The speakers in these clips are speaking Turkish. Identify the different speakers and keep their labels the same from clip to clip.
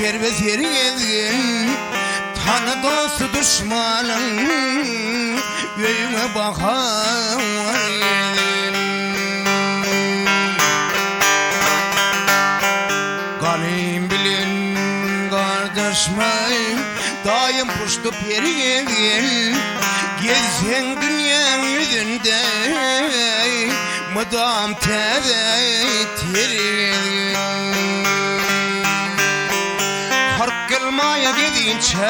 Speaker 1: Serbe sergezgin tanı dostu düşmanın Göğüme bakar Galim bilin kardeşmey Daim puştu pergezgin Gezsen dünya yüzünde Mıdam tergezgin Hark kılmaya gidince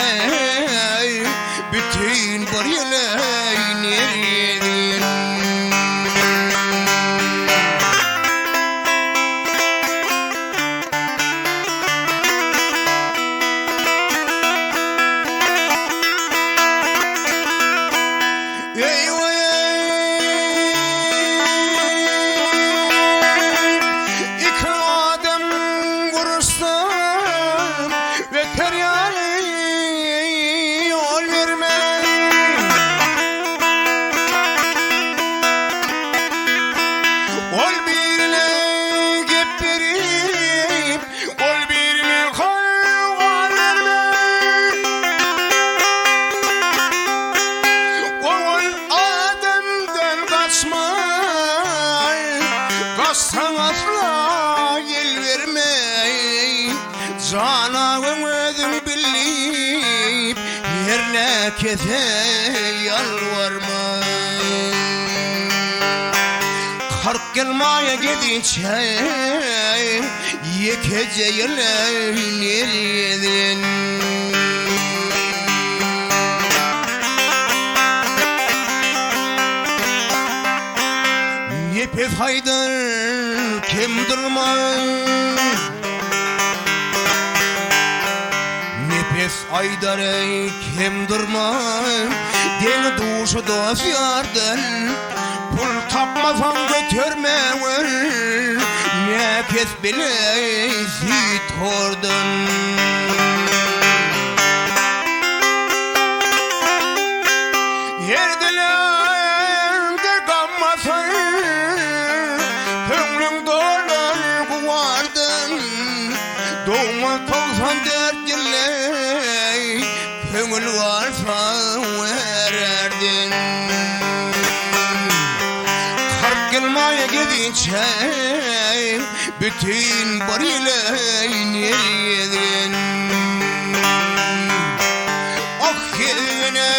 Speaker 1: bütün bariyelerin eridin Kaçsan asla el vermey Canavım özüm bilip yerine kese yalvarma Kark gelmaya gidince yekeceğilerin eridin Nefes haydar kim durmaz Nefes haydar kim durmaz Deni duşu dost yardan Pul tapmasan götürme Nefes bile zit kordan Yerdelerde kalmasan Kömrüm dolar bu vardın Doğma 94 yılle Kömül varsa vererdin Kark gelmaya gidince bütün barilerin eridin Ah yerine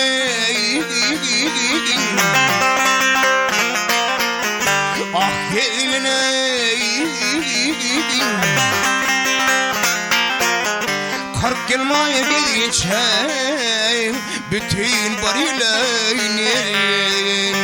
Speaker 1: Ah yerine Kark gelmaya gidince bütün barilerin eridin